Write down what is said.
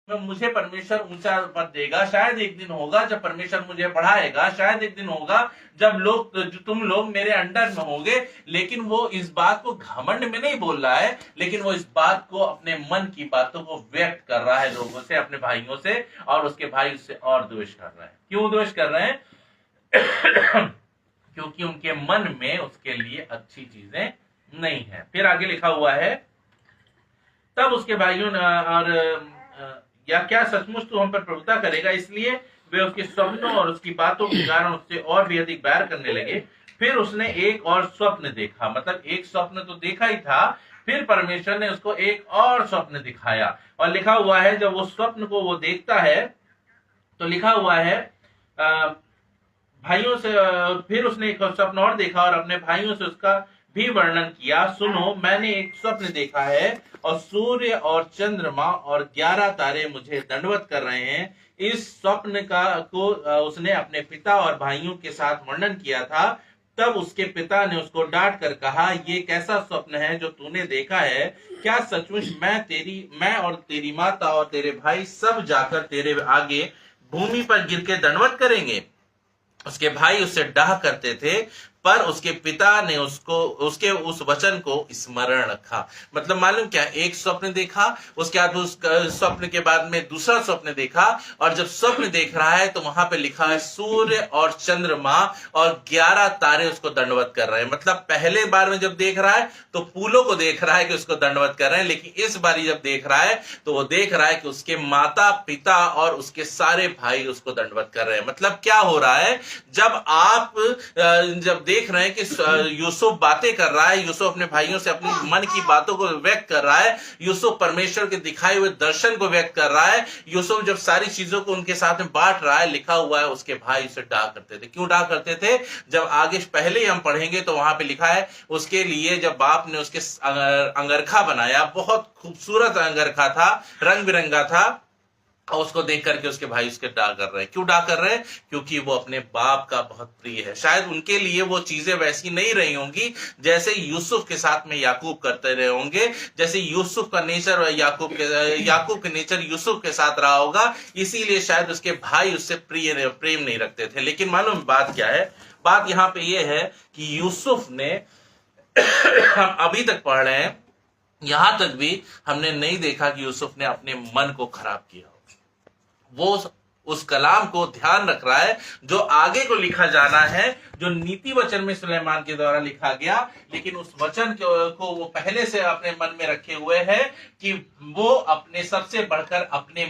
मुझे परमेश्वर ऊंचा पद देगा, शायद एक दिन होगा जब परमेश्वर मुझे बढ़ाएगा, शायद एक दिन होगा जब तुम लोग मेरे अंडर में होगे। लेकिन वो इस बात को घमंड में नहीं बोल रहा है, लेकिन वो इस बात को अपने मन की बातों को व्यक्त कर रहा है लोगों से, अपने भाइयों से, और उसके भाई उससे और द्वेष कर रहे हैं। क्यों द्वेष कर रहे हैं? क्योंकि उनके मन में उसके लिए अच्छी चीजें नहीं है। फिर आगे लिखा हुआ है, तब उसके भाइयों ने या क्या सचमुच तू हम पर प्रभुता करेगा? इसलिए वे उसके स्वप्नों और उसकी बातों के कारण उससे और भी अधिक बैर करने लगे। फिर उसने एक और स्वप्न देखा, मतलब एक स्वप्न तो देखा ही था, फिर परमेश्वर ने उसको एक और स्वप्न दिखाया। और लिखा हुआ है जब वो स्वप्न को वो देखता है तो लिखा हुआ है भाइयों से, फिर उसने एक स्वप्न और देखा और अपने भाइयों से उसका भी वर्णन किया। सुनो, मैंने एक स्वप्न देखा है और सूर्य और चंद्रमा और 11 तारे मुझे दंडवत कर रहे हैं। इस स्वप्न को उसने अपने पिता और भाइयों के साथ वर्णन किया था। तब उसके पिता ने उसको डांट कर कहा, ये कैसा स्वप्न है जो तूने देखा है? क्या सचमुच मैं और तेरी माता और तेरे भाई सब जाकर तेरे आगे भूमि पर गिर के दंडवत करेंगे? उसके भाई उससे डाह करते थे, पर उसके पिता ने उसके उस वचन को स्मरण रखा। मतलब मालूम क्या, एक स्वप्न देखा, उसके बाद उस स्वप्न के बाद में दूसरा स्वप्न देखा, और जब स्वप्न देख रहा है तो वहां पे लिखा है सूर्य और चंद्रमा और 11 तारे उसको दंडवत कर रहे हैं। मतलब पहले बार में जब देख रहा है तो फूलों को देख रहा है कि उसको दंडवत कर रहे हैं, लेकिन इस बारी जब देख रहा है तो वो देख रहा है कि उसके माता पिता और उसके सारे भाई उसको दंडवत कर रहे हैं। मतलब क्या हो रहा है, जब आप जब देख रहे हैं कि यूसुफ बातें कर रहा है, यूसुफ अपने भाइयों से अपनी मन की बातों को व्यक्त कर रहा है, यूसुफ परमेश्वर के दिखाए हुए दर्शन को व्यक्त कर रहा है, यूसुफ जब सारी चीजों को उनके साथ में बांट रहा है, लिखा हुआ है उसके भाई उसे डाह करते थे। क्यों डाह करते थे? जब आगे पहले ही हम पढ़ेंगे तो वहां पे लिखा है, उसके लिए जब बाप ने उसके अंगरखा बनाया, बहुत खूबसूरत अंगरखा था, रंग बिरंगा था, और उसको देख करके उसके भाई उसके डाह कर रहे हैं। क्यों डाह कर रहे हैं? क्योंकि वो अपने बाप का बहुत प्रिय है। शायद उनके लिए वो चीजें वैसी नहीं रही होंगी जैसे यूसुफ के साथ में याकूब करते रहे होंगे, जैसे यूसुफ का नेचर याकूब के नेचर यूसुफ के साथ रहा होगा, इसीलिए शायद उसके भाई उससे प्रेम नहीं रखते थे। लेकिन मालूम बात क्या है? बात यहां पे ये है कि यूसुफ ने हम अभी तक पढ़ रहे हैं, यहां तक भी हमने नहीं देखा कि यूसुफ ने अपने मन को खराब किया। वो उस कलाम को ध्यान रख रहा है जो आगे को लिखा जाना है, जो नीति वचन में सुलेमान के द्वारा लिखा गया। लेकिन उस वचन को वो पहले से अपने मन में रखे हुए है कि वो अपने सबसे बढ़कर अपने